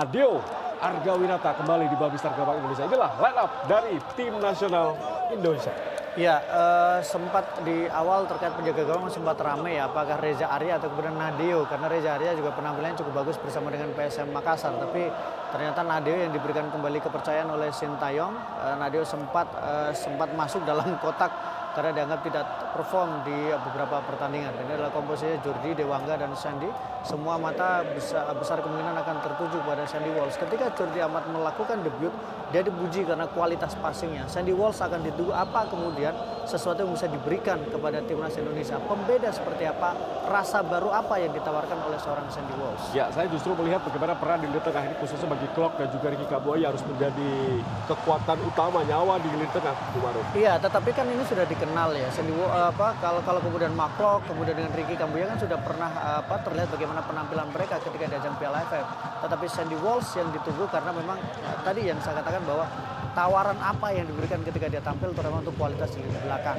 Nadeo Argawinata kembali di babak gawang Indonesia. Inilah line up dari tim nasional Indonesia. Ya, sempat di awal terkait penjaga gawang sempat ramai ya, apakah Reza Arya atau kemudian Nadeo, karena Reza Arya juga penampilannya cukup bagus bersama dengan PSM Makassar, tapi ternyata Nadeo yang diberikan kembali kepercayaan oleh Sintayong. Nadeo sempat masuk dalam kotak karena dianggap tidak perform di beberapa pertandingan. Ini adalah komposisi Jordi, Dewangga, dan Sandy. Semua mata besar kemungkinan akan tertuju pada Sandy Walsh. Ketika Jordi Amat melakukan debut, dia dipuji karena kualitas passingnya. Sandy Walsh akan ditunggu apa kemudian sesuatu yang bisa diberikan kepada timnas Indonesia. Pembeda seperti apa, rasa baru apa yang ditawarkan oleh seorang Sandy Walsh. Ya, saya justru melihat bagaimana peran di lini tengah ini khususnya bagi Klok dan juga Ricky Kambuaya harus menjadi kekuatan utama nyawa di lini tengah, Bumaru. Iya, tetapi kan ini sudah dikenal ya. Sandy Walsh kalau kemudian Mark Klok, kemudian dengan Ricky Kambuaya kan sudah pernah terlihat bagaimana penampilan mereka ketika di ajang Piala AFF. Tetapi Sandy Walsh yang ditunggu karena memang tadi yang saya katakan bahwa tawaran apa yang diberikan ketika dia tampil terutama untuk kualitas di lini belakang.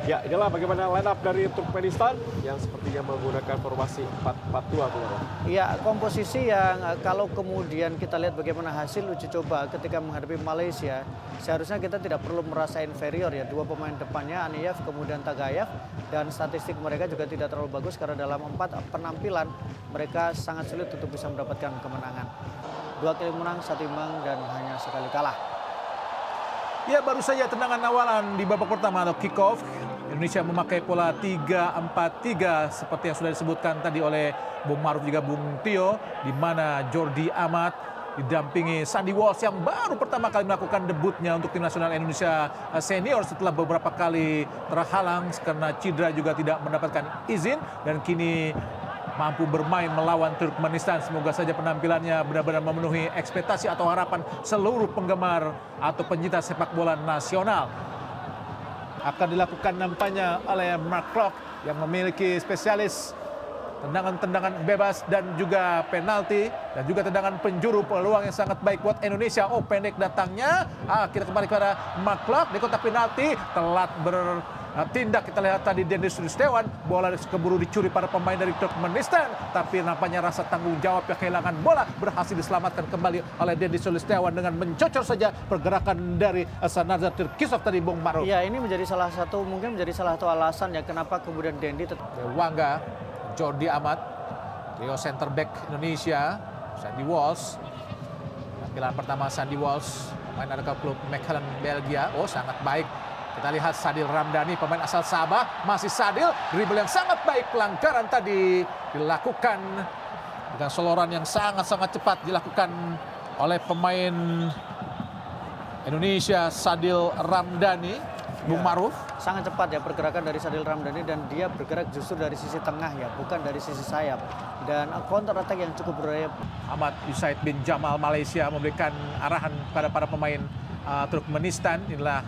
Ya, inilah bagaimana line up dari Turkmenistan yang sepertinya menggunakan formasi 4-4-2, Bumaru. Iya, komposisi yang kalau kemudian kita lihat bagaimana hasil uji coba ketika menghadapi Malaysia, seharusnya kita tidak perlu merasa inferior ya. Dua pemain depannya, Aniyev kemudian Tagayev, dan statistik mereka juga tidak terlalu bagus karena dalam 4 penampilan mereka sangat sulit untuk bisa mendapatkan kemenangan. 2 kali menang, 1 imbang, dan hanya sekali kalah. Ya, baru saja tendangan awalan di babak pertama atau kick off. Indonesia memakai pola 3-4-3 seperti yang sudah disebutkan tadi oleh Bung Maruf juga Bung Tio, di mana Jordi Amat didampingi Sandy Walsh yang baru pertama kali melakukan debutnya untuk tim nasional Indonesia senior setelah beberapa kali terhalang karena cedera juga tidak mendapatkan izin, dan kini mampu bermain melawan Turkmenistan. Semoga saja penampilannya benar-benar memenuhi ekspektasi atau harapan seluruh penggemar atau pencinta sepak bola nasional. Akan dilakukan nampaknya oleh Mark Klok yang memiliki spesialis tendangan-tendangan bebas dan juga penalti dan juga tendangan penjuru, peluang yang sangat baik buat Indonesia. Oh, pendek datangnya. Kita kembali kepada Mark Klok di kotak penalti, telat bertindak. Kita lihat tadi Dendi Sulistiawan, bola keburu dicuri para pemain dari Turkmenistan, tapi nampaknya rasa tanggung jawab yang kehilangan bola berhasil diselamatkan kembali oleh Dendi Sulistiawan dengan mencocor saja pergerakan dari Sanazar Tirkisov tadi, Bung Maruf. Iya, ini mungkin menjadi salah satu alasan ya kenapa kemudian Dendi Dewangga, Jordi Amat, trio center back Indonesia, Sandy Walsh. Tampilan pertama Sandy Walsh, pemain dari klub Mechelen Belgia. Oh, sangat baik. Kita lihat Sadil Ramdhani, pemain asal Sabah. Masih Sadil, dribble yang sangat baik. Pelanggaran tadi dilakukan dengan soloran yang sangat-sangat cepat dilakukan oleh pemain Indonesia, Sadil Ramdhani. Bung Maruf. Sangat cepat ya pergerakan dari Sadil Ramdhani, dan dia bergerak justru dari sisi tengah ya, bukan dari sisi sayap. Dan counter attack yang cukup berbahaya. Ahmad Yusaid bin Jamal Malaysia memberikan arahan pada para pemain Turkmenistan. Inilah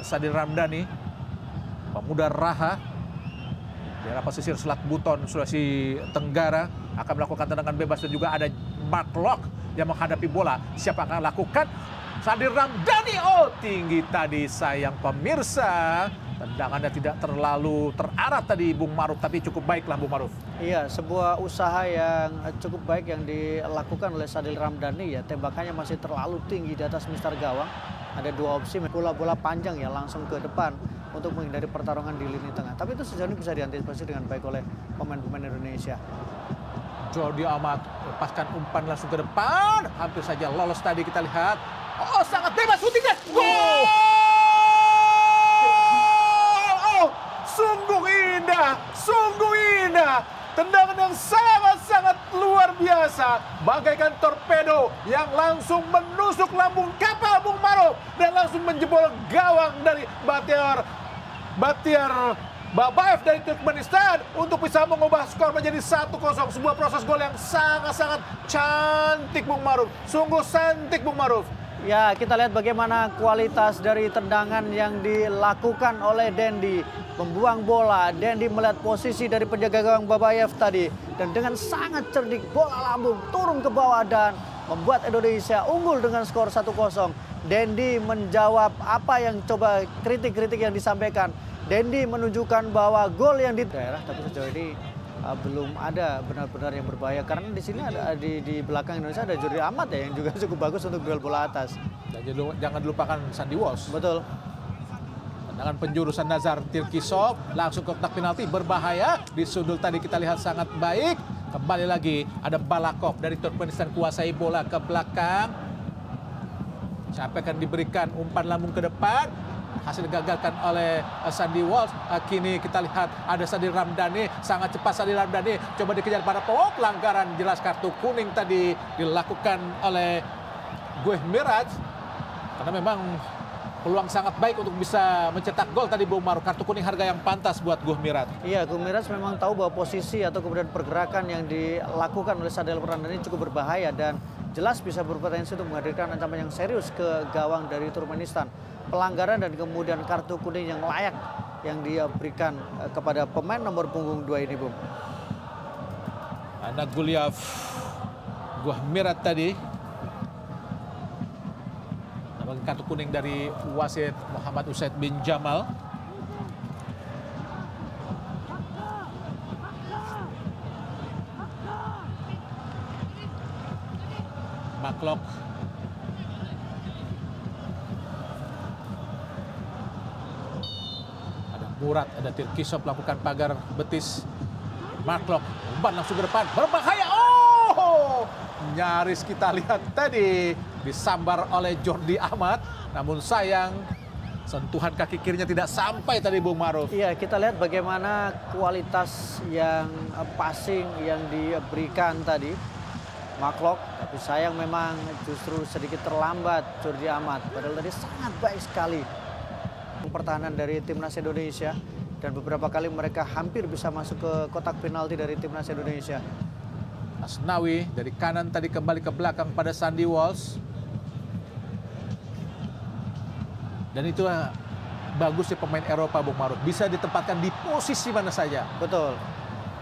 Sadil Ramdhani, pemuda Raha, daerah pesisir Selat Buton, Sulawesi Tenggara, akan melakukan tendangan bebas, dan juga ada Mark Klok yang menghadapi bola. Siapa akan lakukan? Sadil Ramdhani, oh tinggi tadi, sayang pemirsa. Tendangannya tidak terlalu terarah tadi Bung Maruf, tapi cukup baiklah Bung Maruf. Iya, sebuah usaha yang cukup baik yang dilakukan oleh Sadil Ramdhani ya. Tembakannya masih terlalu tinggi di atas mistar gawang. Ada 2 opsi, bola-bola panjang ya langsung ke depan untuk menghindari pertarungan di lini tengah. Tapi itu sejauh ini bisa diantisipasi dengan baik oleh pemain-pemain Indonesia. Jordi Amat lepaskan umpan langsung ke depan, hampir saja lolos tadi. Kita lihat, oh sangat bebas syutingnya, gol! Oh, sungguh indah, tendangan yang sangat-sangat luar biasa, bagaikan torpedo yang langsung menusuk lambung kapal Bung Maruf dan langsung menjebol gawang dari Batiar Babaev dari Turkmenistan untuk bisa mengubah skor menjadi 1-0. Sebuah proses gol yang sangat-sangat cantik Bung Maruf. Sungguh cantik Bung Maruf. Ya, kita lihat bagaimana kualitas dari tendangan yang dilakukan oleh Dendi. Membuang bola, Dendi melihat posisi dari penjaga gawang Babaev tadi. Dan dengan sangat cerdik, bola lambung turun ke bawah dan membuat Indonesia unggul dengan skor 1-0. Dendi menjawab apa yang kritik-kritik yang disampaikan. Dendi menunjukkan bahwa gol yang di daerah, tapi sejauh ini belum ada benar-benar yang berbahaya. Karena di sini ada di belakang Indonesia ada Jordi Amat ya yang juga cukup bagus untuk duel bola atas. Dan jangan dilupakan Sandy Walsh. Betul. Tendangan penjurusan Nazar Tirkisov langsung ke kotak penalti, berbahaya. Di sudut tadi kita lihat sangat baik. Kembali lagi ada Balakov dari Turkmenistan, kuasai bola ke belakang. Siapa akan diberikan umpan lambung ke depan? Hasil digagalkan oleh Sandy Walsh. Kini kita lihat ada Sadil Ramdhani, sangat cepat Sadil Ramdhani coba dikejar para pemain. Pelanggaran, jelas kartu kuning tadi dilakukan oleh Gueh Miraj. Karena memang peluang sangat baik untuk bisa mencetak gol tadi Bung Maruf. Kartu kuning harga yang pantas buat Gueh Miraj. Iya, Gueh Miraj memang tahu bahwa posisi atau kemudian pergerakan yang dilakukan oleh Sadil Ramdhani cukup berbahaya dan jelas bisa berpotensi untuk menghadirkan ancaman yang serius ke gawang dari Turkmenistan. Pelanggaran dan kemudian kartu kuning yang layak yang dia berikan kepada pemain nomor punggung 2 ini, Bung. Anak Guliav Gueh Miraj tadi dapat kartu kuning dari wasit Muhammad Usaid bin Jamal. Maklok Murad, ada Tirkisov melakukan pagar betis. Maklok, umpan langsung ke depan, berbahaya. Oh, nyaris kita lihat tadi disambar oleh Jordi Amat. Namun sayang, sentuhan kaki kirinya tidak sampai tadi Bung Maruf. Iya, kita lihat bagaimana kualitas yang passing yang diberikan tadi Maklok. Tapi sayang memang justru sedikit terlambat Jordi Amat. Padahal tadi sangat baik sekali pertahanan dari timnas Indonesia dan beberapa kali mereka hampir bisa masuk ke kotak penalti dari timnas Indonesia. Asnawi dari kanan tadi kembali ke belakang pada Sandy Walsh. Dan itu bagusnya pemain Eropa Bung Maruf, bisa ditempatkan di posisi mana saja. Betul.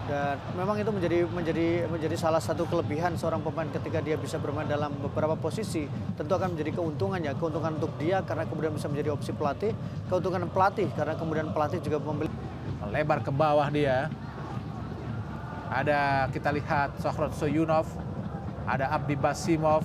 Dan memang itu menjadi salah satu kelebihan seorang pemain ketika dia bisa bermain dalam beberapa posisi. Tentu akan menjadi keuntungannya, keuntungan untuk dia karena kemudian bisa menjadi opsi pelatih, keuntungan pelatih karena kemudian pelatih juga membeli. Lebar ke bawah dia. Ada kita lihat Shohrod Soyunov, ada Abdi Basimov,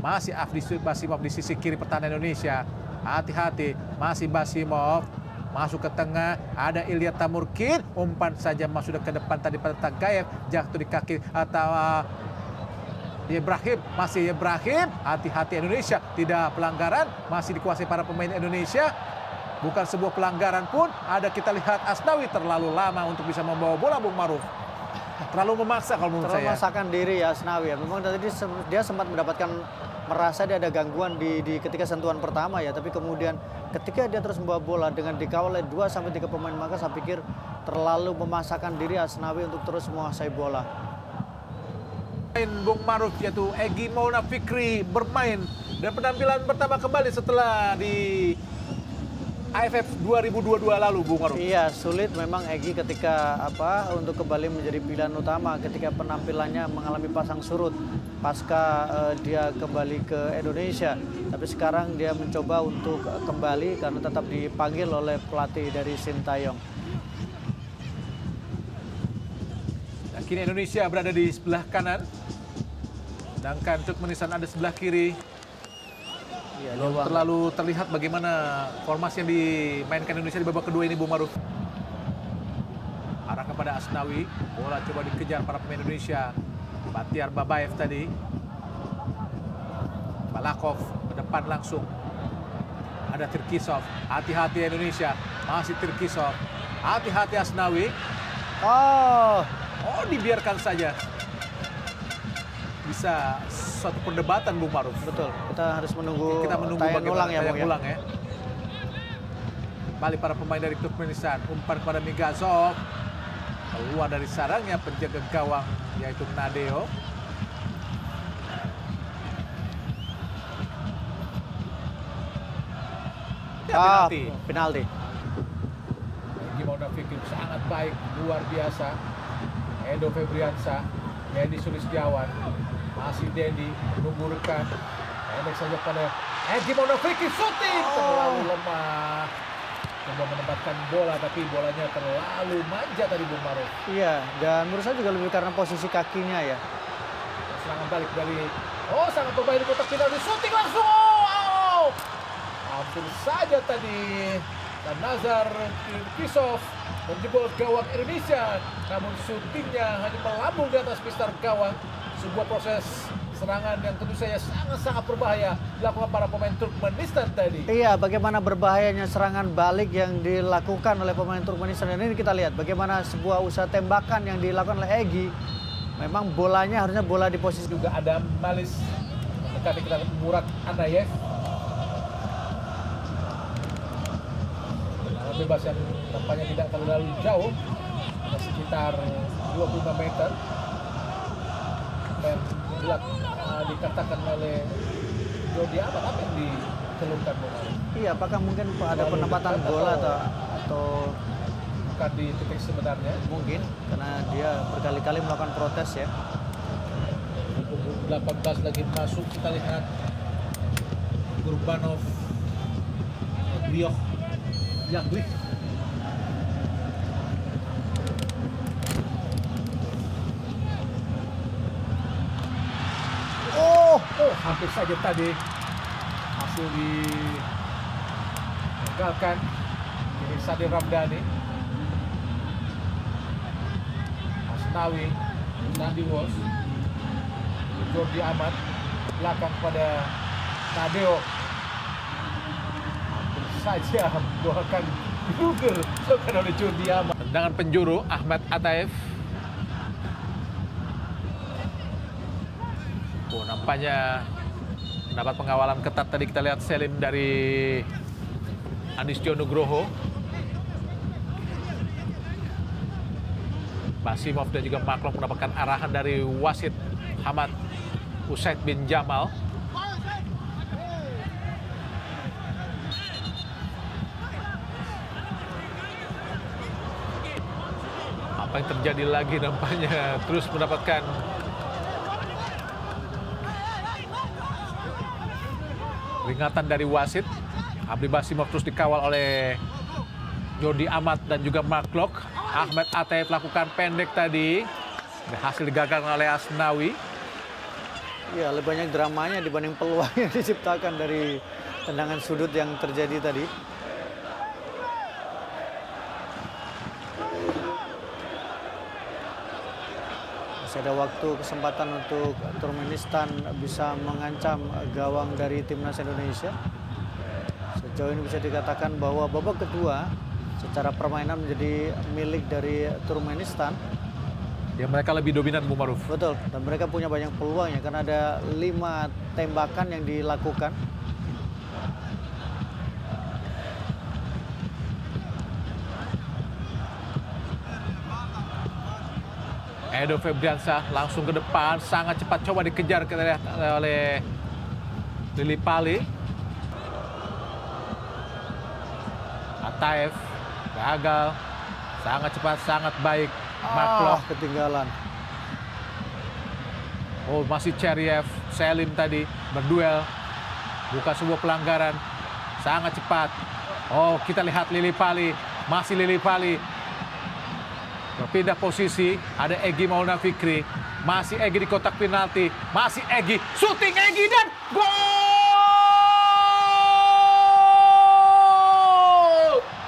masih Abdi Basimov di sisi kiri pertahanan Indonesia. Hati-hati, masih Basimov. Masuk ke tengah, ada Ilya Tamurkin, umpan saja masuk ke depan tadi pada Tagayev, jatuh di kaki atau Ibrahim, masih Ibrahim, hati-hati Indonesia, tidak pelanggaran, masih dikuasai para pemain Indonesia, bukan sebuah pelanggaran pun, ada kita lihat Asnawi terlalu lama untuk bisa membawa bola Bung Maruf. Terlalu memaksa kalau menurut saya. Terlalu memaksakan diri ya Asnawi ya, memang tadi dia sempat mendapatkan merasa dia ada gangguan di ketika sentuhan pertama ya, tapi kemudian ketika dia terus membawa bola dengan dikawal oleh 2-3 pemain, maka saya pikir terlalu memaksakan diri Asnawi untuk terus menguasai bola. Bung Maruf yaitu Egy Maulana Fikri bermain dan penampilan pertama kembali setelah di AFF 2022 lalu Bung Maruf. Iya, sulit memang Egy ketika untuk kembali menjadi pilihan utama ketika penampilannya mengalami pasang surut pasca dia kembali ke Indonesia. Tapi sekarang dia mencoba untuk kembali karena tetap dipanggil oleh pelatih dari Sintayong. Nah, kini Indonesia berada di sebelah kanan, sedangkan Turkmenistan ada sebelah kiri. Ya, Belum terlalu terlihat bagaimana formasi yang dimainkan Indonesia di babak kedua ini, Bung Maruf. Arah kepada Asnawi, bola coba dikejar para pemain Indonesia. Batiar Babaev tadi. Balakov ke depan langsung. Ada Tirkisov, hati-hati Indonesia, masih Tirkisov. Hati-hati Asnawi. Oh, dibiarkan saja. Bisa suatu perdebatan Bung Maruf. Betul, kita harus menunggu, tayang ulang ya, Bung. Ulang ya. Balik para pemain dari Turkmenistan, umpan kepada Migazov. Keluar dari sarangnya penjaga gawang yaitu Nadeo. Ya, penalti. Gimana Fikri sangat baik, luar biasa. Edo Febriansa, Dedi Sulistiawan, masih Dedi menunggu rekan. Pendek saja pada Gimana Fikri, shooting terlalu lemah. coba menempatkan bola, tapi bolanya terlalu manja tadi Bung Maruf. Iya, dan menurut saya juga lebih karena posisi kakinya ya. Serangan balik dari sangat berbahaya di kotak penalti, shooting langsung. Oh! Hampir saja tadi dan Nazar Kirkisov menjebol gawang Indonesia, namun syutingnya hanya melambung di atas pistar gawang. Sebuah proses serangan yang tentu saja sangat-sangat berbahaya dilakukan para pemain Turkmenistan tadi. Iya, bagaimana berbahayanya serangan balik yang dilakukan oleh pemain Turkmenistan. Dan ini kita lihat bagaimana sebuah usaha tembakan yang dilakukan oleh Egy. Memang bolanya harusnya bola di posisi Juga ada Malis mendekati kita Murad Anayev. Bebas yang tampaknya tidak terlalu jauh, sekitar 25 meter. Dan dikatakan oleh Jordi Amat, apa yang dikeluhkan? Iya, apakah mungkin ada penempatan bola atau bukan di titik sebenarnya? Mungkin karena dia berkali-kali melakukan protes ya. 18 lagi masuk, kita lihat Gurbanov, Brioch, Yaglik. Hampir saja tadi hasil digagalkan dari Sadir Ramdhani. Asnawi, Nandi Wos, Jordi Amat, belakang pada Nadeo. Hampir saja buahkan Google dilakukan oleh Jordi Amat. Tendangan penjuru Ahmad Ataev. Nampaknya mendapat pengawalan ketat tadi. Kita lihat Selim dari Andistio Nugroho, Basimov dan juga Maklok mendapatkan arahan dari wasit Hamad Usaid bin Jamal. Apa yang terjadi lagi, nampaknya terus mendapatkan peringatan dari wasit. Abdi Basimov terus dikawal oleh Jordi Amat dan juga Maklok. Ahmad Ataev lakukan pendek tadi, berhasil digagalkan oleh Asnawi. Iya, lebih banyak dramanya dibanding peluang yang diciptakan dari tendangan sudut yang terjadi tadi. Masih ada waktu, kesempatan untuk Turkmenistan bisa mengancam gawang dari timnas Indonesia. Sejauh ini bisa dikatakan bahwa babak kedua secara permainan menjadi milik dari Turkmenistan. Ya, mereka lebih dominan, Bu Maruf. Betul, dan mereka punya banyak peluang ya, karena ada 5 tembakan yang dilakukan. Edo Febriansyah langsung ke depan, sangat cepat, coba dikejar, kita lihat oleh Lili Pali. Ataev gagal, sangat cepat, sangat baik. Maklok Ketinggalan. Masih Cheriev, Selim tadi berduel, bukan sebuah pelanggaran, sangat cepat. Kita lihat Lili Pali, masih Lili Pali. Berpindah posisi, ada Egy Maulana Fikri, masih Egy di kotak penalti, masih Egy, syuting Egy dan gol!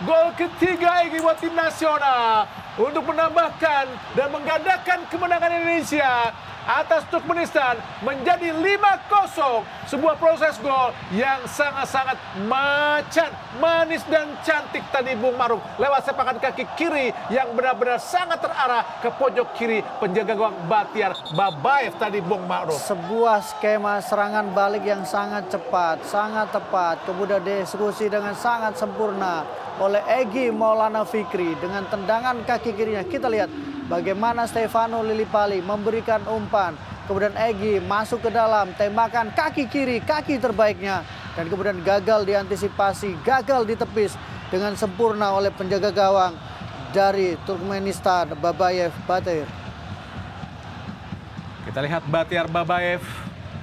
Gol ketiga Egy buat tim nasional untuk menambahkan dan menggandakan kemenangan Indonesia atas Turkmenistan menjadi 5-0. Sebuah proses gol yang sangat-sangat macan, manis dan cantik tadi Bung Maruf. Lewat sepakan kaki kiri yang benar-benar sangat terarah ke pojok kiri penjaga gawang Batiar Babayev tadi Bung Maruf. Sebuah skema serangan balik yang sangat cepat, sangat tepat, kemudian dieksekusi dengan sangat sempurna oleh Egy Maulana Fikri dengan tendangan kaki kirinya. Kita lihat bagaimana Stefano Lillipali memberikan umpan. Kemudian Egy masuk ke dalam, tembakan kaki kiri, kaki terbaiknya. Dan kemudian gagal diantisipasi, gagal ditepis dengan sempurna oleh penjaga gawang dari Turkmenistan, Babayev Batiar. Kita lihat Batiar Babayev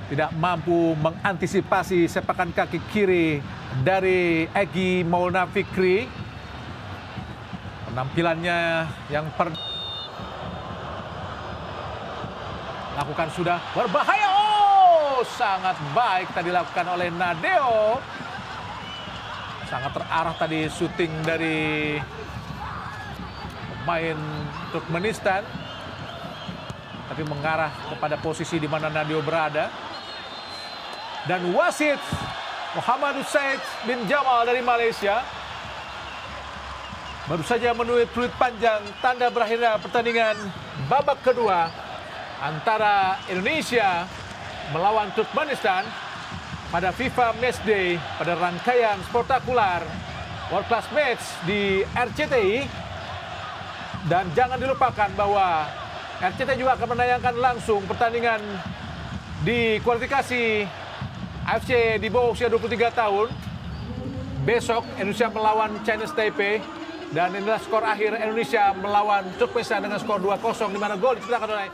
tidak mampu mengantisipasi sepakan kaki kiri dari Egy Maulana Fikri. Penampilannya yang lakukan sudah berbahaya. Oh, sangat baik tadi dilakukan oleh Nadeo. Sangat terarah tadi syuting dari pemain Turkmenistan. Tapi mengarah kepada posisi di mana Nadeo berada. Dan wasit Muhammad Said bin Jamal dari Malaysia baru saja menuai peluit panjang tanda berakhirnya pertandingan babak kedua antara Indonesia melawan Turkmenistan pada FIFA Matchday pada rangkaian spektakuler World Class Match di RCTI. Dan jangan dilupakan bahwa RCTI juga akan menayangkan langsung pertandingan di kualifikasi AFC di bawah usia 23 tahun. Besok Indonesia melawan Chinese Taipei. Dan inilah skor akhir Indonesia melawan Turkmenistan dengan skor 2-0 di mana gol diciptakan oleh